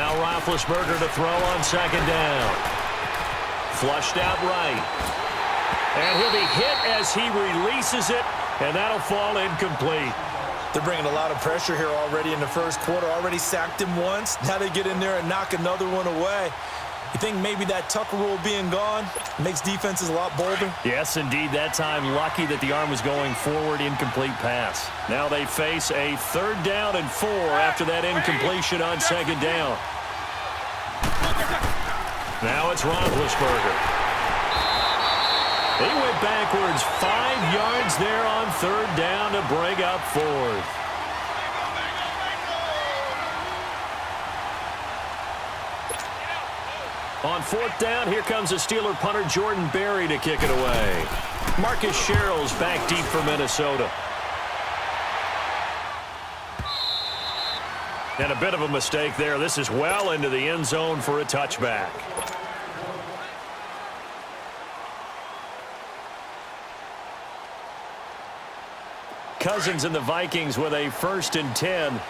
Now Roethlisberger to throw on second down. Flushed out right. And he'll be hit as he releases it, and that'll fall incomplete. They're bringing a lot of pressure here already in the first quarter. Already sacked him once. Now they get in there and knock another one away. You think maybe that Tucker rule being gone makes defenses a lot bolder? Yes, indeed. That time, lucky that the arm was going forward, incomplete pass. Now they face a 3rd down and 4 after that incompletion on second down. Now it's Roethlisberger. He went backwards 5 yards there on 3rd down to bring up 4th. On 4th down, here comes the Steeler punter Jordan Berry to kick it away. Marcus Sherrill's back deep for Minnesota. And a bit of a mistake there. This is well into the end zone for a touchback. Cousins and the Vikings with a 1st and 10.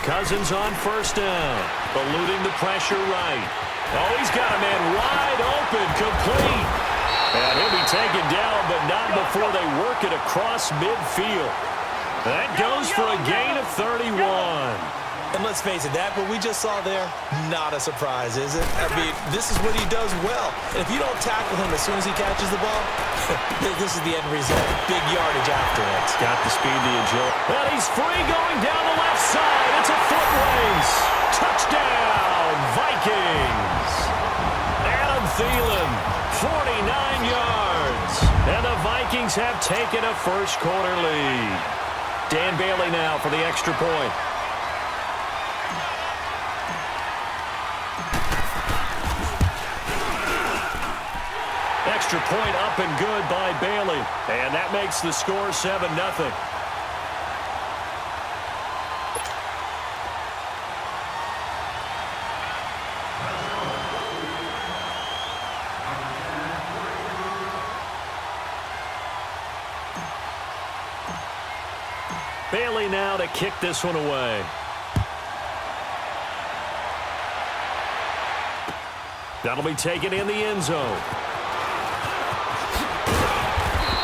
Cousins on 1st down, eluding the pressure right. Oh, he's got a man wide open, complete. And he'll be taken down, but not before they work it across midfield. That goes for a gain of 31. And let's face it, that what we just saw there, not a surprise, is it? I mean, this is what he does well. And if you don't tackle him as soon as he catches the ball, this is the end result. Big yardage afterwards. Got the speed, the agility. And he's free going down the left side. It's a foot race. Touchdown, Vikings. Adam Thielen, 49 yards. And the Vikings have taken a first quarter lead. Dan Bailey now for the extra point. Extra point up and good by Bailey. And that makes the score 7-0. Bailey now to kick this one away. That'll be taken in the end zone.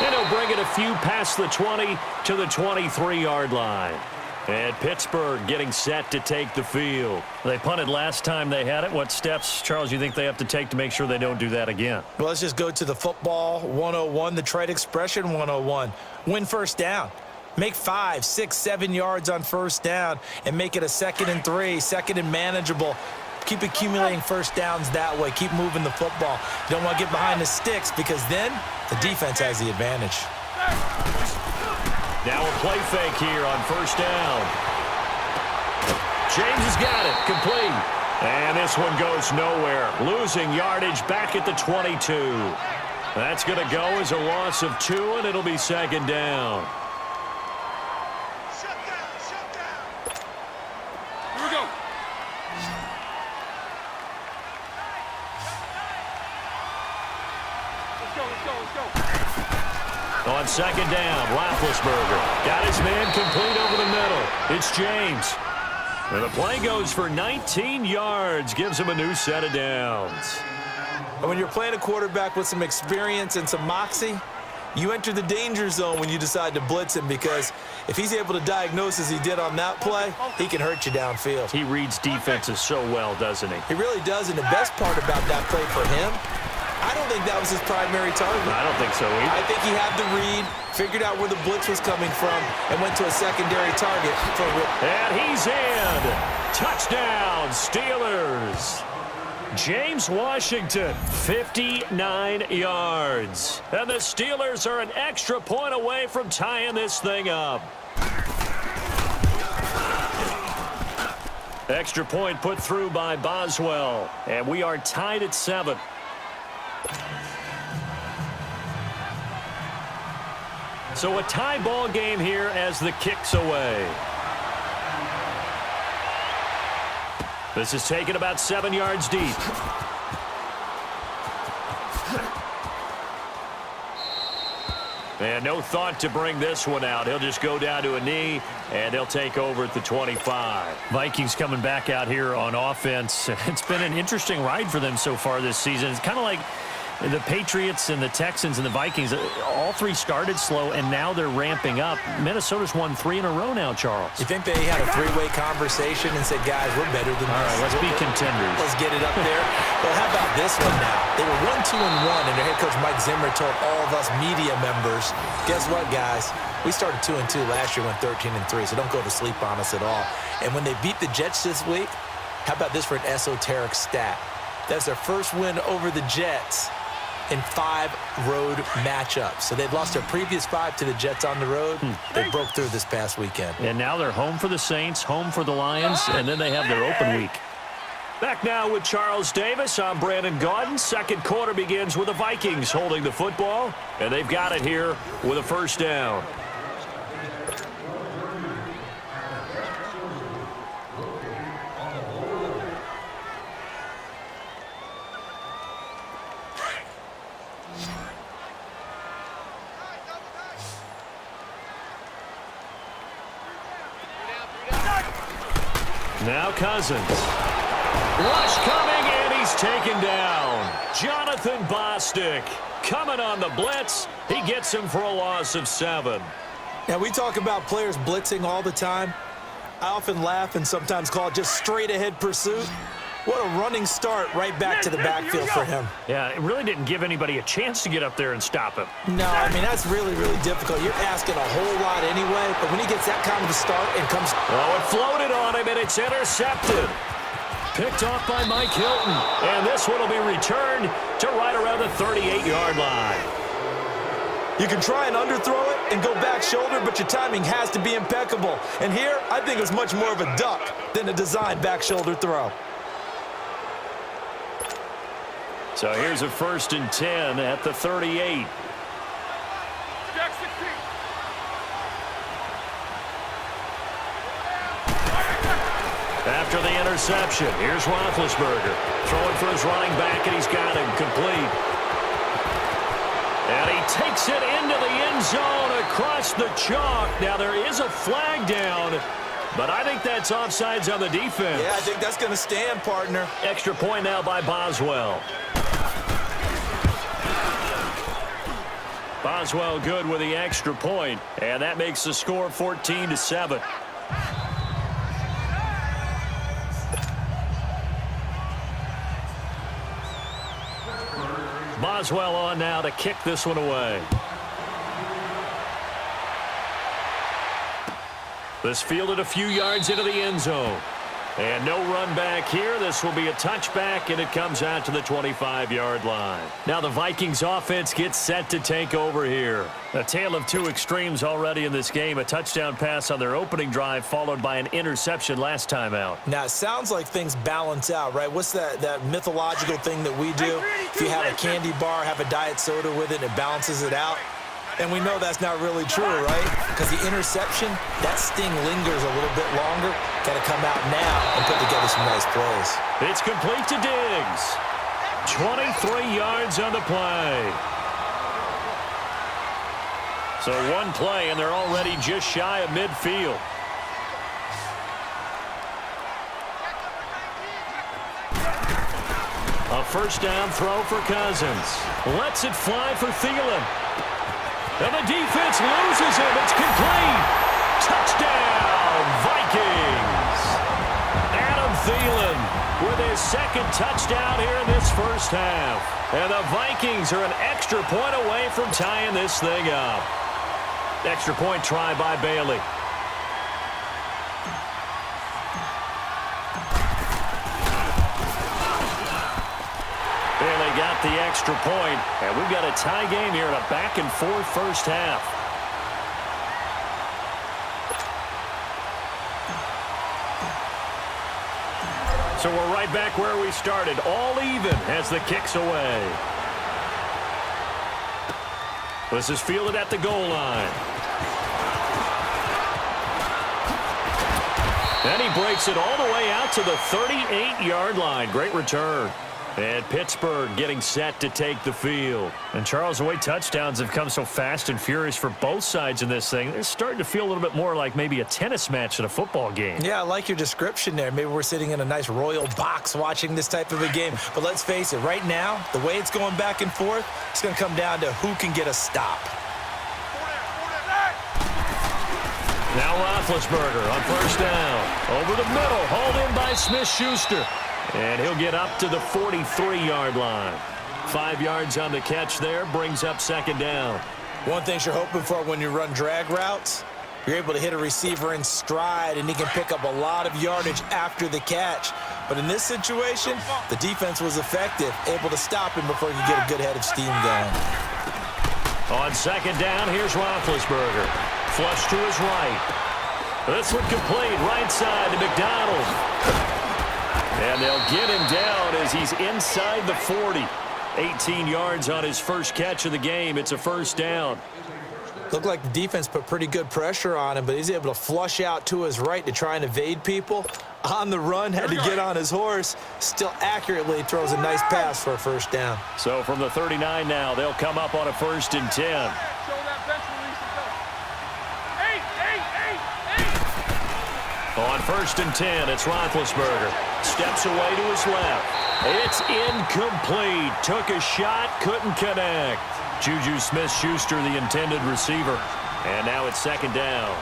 And he'll bring it a few past the 20 to the 23-yard line. And Pittsburgh getting set to take the field. They punted last time they had it. What steps, Charles, you think they have to take to make sure they don't do that again? Well, let's just go to the football 101, the trade expression 101. Win 1st down. Make 5, 6, 7 yards on 1st down and make it a 2nd and 3, 2nd and manageable. Keep accumulating 1st downs that way. Keep moving the football. You don't want to get behind the sticks because then the defense has the advantage. Now a play fake here on 1st down. James has got it. Complete. And this one goes nowhere. Losing yardage back at the 22. That's going to go as a loss of 2, and it'll be 2nd down. On 2nd down, Roethlisberger got his man complete over the middle. It's James. And the play goes for 19 yards, gives him a new set of downs. And when you're playing a quarterback with some experience and some moxie, you enter the danger zone when you decide to blitz him because if he's able to diagnose as he did on that play, he can hurt you downfield. He reads defenses so well, doesn't he? He really does, and the best part about that play for him, I don't think that was his primary target. I don't think so either. I think he had the read, figured out where the blitz was coming from, and went to a secondary target. And he's in. Touchdown, Steelers. James Washington, 59 yards. And the Steelers are an extra point away from tying this thing up. Extra point put through by Boswell. And we are tied at 7. So a tie ball game here as the kick's away. This is taken about 7 yards deep. And no thought to bring this one out. He'll just go down to a knee, and they'll take over at the 25. Vikings coming back out here on offense. It's been an interesting ride for them so far this season. It's kind of like the Patriots and the Texans and the Vikings. All three started slow, and now they're ramping up. Minnesota's won 3 in a row now, Charles. You think they had a three-way conversation and said, guys, we're better than this? All right, let's be contenders. Let's get it up there. Well, how about this one now? They were 1-2-1, and their head coach Mike Zimmer told all of us media members, guess what, guys? We started 2-2 last year, went 13-3, so don't go to sleep on us at all. And when they beat the Jets this week, how about this for an esoteric stat? That's their first win over the Jets in 5 road matchups. So they'd lost their previous 5 to the Jets on the road. They broke through this past weekend. And now they're home for the Saints, home for the Lions, and then they have their open week. Back now with Charles Davis. I'm Brandon Gaudin. Second quarter begins with the Vikings holding the football, and they've got it here with a first down. Now Cousins. Rush coming, and he's taken down. Jonathan Bostic coming on the blitz. He gets him for a loss of 7. Now, we talk about players blitzing all the time. I often laugh and sometimes call it just straight-ahead pursuit. What a running start right back to the backfield for him. Yeah, it really didn't give anybody a chance to get up there and stop him. No, I mean, that's really, really difficult. You're asking a whole lot anyway, but when he gets that kind of a start and comes... Oh, it floated on him, and it's intercepted. Picked off by Mike Hilton. And this one will be returned to right around the 38-yard line. You can try and underthrow it and go back shoulder, but your timing has to be impeccable. And here, I think it's much more of a duck than a designed back shoulder throw. So here's a 1st and 10 at the 38. After the interception, here's Roethlisberger. Throwing for his running back, and he's got him complete. And he takes it into the end zone across the chalk. Now there is a flag down, but I think that's offsides on the defense. Yeah, I think that's going to stand, partner. Extra point now by Boswell. Boswell good with the extra point, and that makes the score 14-7. Boswell on now to kick this one away. This fielded a few yards into the end zone. And no run back here. This will be a touchback, and it comes out to the 25-yard line. Now the Vikings offense gets set to take over here. A tale of two extremes already in this game. A touchdown pass on their opening drive, followed by an interception last time out. Now, it sounds like things balance out, right? What's that mythological thing that we do? If you have a candy bar, have a diet soda with it, and it balances it out. And we know that's not really true, right? Because the interception, that sting lingers a little bit longer. Got to come out now and put together some nice plays. It's complete to Diggs. 23 yards on the play. So one play, and they're already just shy of midfield. A first down throw for Cousins. Lets it fly for Thielen. And the defense loses him. It's complete. Touchdown, Vikings. Adam Thielen with his second touchdown here in this first half. And the Vikings are an extra point away from tying this thing up. Extra point try by Bailey. Bailey got the extra point, and we've got a tie game here in a back-and-forth first half. So we're right back where we started, all even as the kick's away. This is fielded at the goal line. And he breaks it all the way out to the 38-yard line. Great return. And Pittsburgh getting set to take the field. And, Charles, the way touchdowns have come so fast and furious for both sides in this thing, it's starting to feel a little bit more like maybe a tennis match at a football game. Yeah, I like your description there. Maybe we're sitting in a nice royal box watching this type of a game. But let's face it, right now, the way it's going back and forth, it's going to come down to who can get a stop. Now Roethlisberger on first down. Over the middle, hauled in by Smith-Schuster. And he'll get up to the 43-yard line. 5 yards on the catch there, brings up second down. One thing you're hoping for when you run drag routes, you're able to hit a receiver in stride, and he can pick up a lot of yardage after the catch. But in this situation, the defense was effective, able to stop him before he could get a good head of steam going. On second down, here's Roethlisberger. Flush to his right. This one complete, right side to McDonald. And they'll get him down as he's inside the 40. 18 yards on his first catch of the game. It's a first down. Looked like the defense put pretty good pressure on him, but he's able to flush out to his right to try and evade people. On the run, had to get on his horse. Still accurately throws a nice pass for a first down. So from the 39 now, they'll come up on a 1st and 10. On 1st and 10, it's Roethlisberger. Steps away to his left. It's incomplete. Took a shot, couldn't connect. Juju Smith-Schuster, the intended receiver. And now it's second down.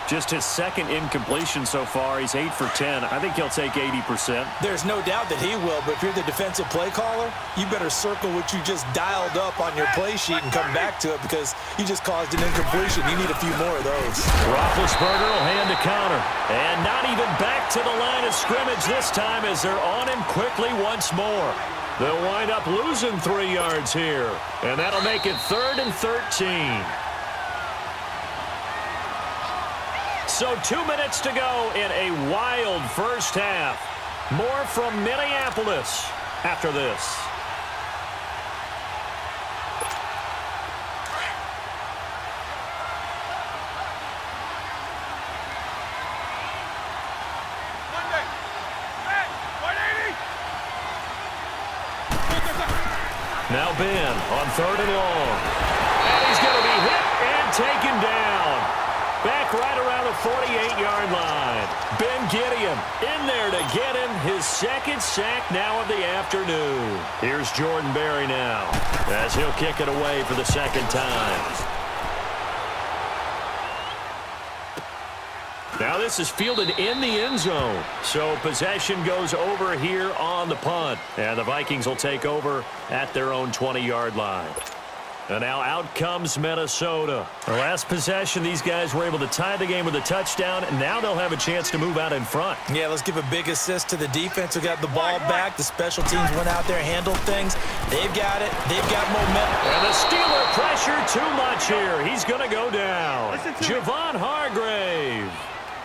Just his second incompletion so far. He's 8 for 10. I think he'll take 80%. There's no doubt that he will, but if you're the defensive play caller, you better circle what you just dialed up on your play sheet and come back to it because you just caused an incompletion. You need a few more of those. Roethlisberger will hand the counter. And not even back to the line of scrimmage this time as they're on him quickly once more. They'll wind up losing 3 yards here. And that'll make it 3rd and 13. So 2 minutes to go in a wild first half. More from Minneapolis after this. Now Ben on 3rd and long. And he's going to be hit and taken down. Back right around the 48-yard line. Ben Gideon in there to get him his second sack now of the afternoon. Here's Jordan Berry now as he'll kick it away for the second time. Now this is fielded in the end zone. So possession goes over here on the punt. And the Vikings will take over at their own 20-yard line. And now out comes Minnesota. The last possession, these guys were able to tie the game with a touchdown, and now they'll have a chance to move out in front. Yeah, let's give a big assist to the defense who got the ball back. The special teams went out there, handled things. They've got it. They've got momentum. And the Steeler pressure too much here. He's going to go down. Javon Hargrave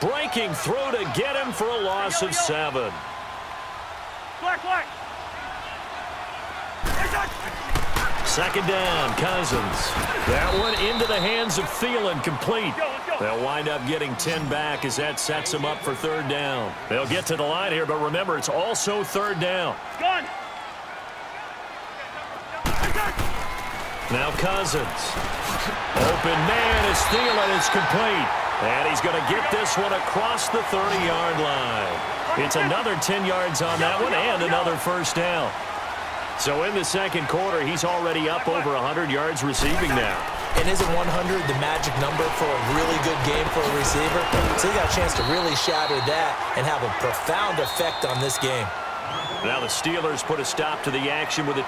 breaking through to get him for a loss of 7. Second down, Cousins. That one into the hands of Thielen, complete. They'll wind up getting 10 back as that sets them up for 3rd down. They'll get to the line here, but remember, it's also 3rd down. Now Cousins. Open man as Thielen is complete. And he's going to get this one across the 30-yard line. It's another 10 yards on that one and another first down. So in the second quarter, he's already up over 100 yards receiving now. And isn't 100 the magic number for a really good game for a receiver? So he got a chance to really shatter that and have a profound effect on this game. Now the Steelers put a stop to the action with a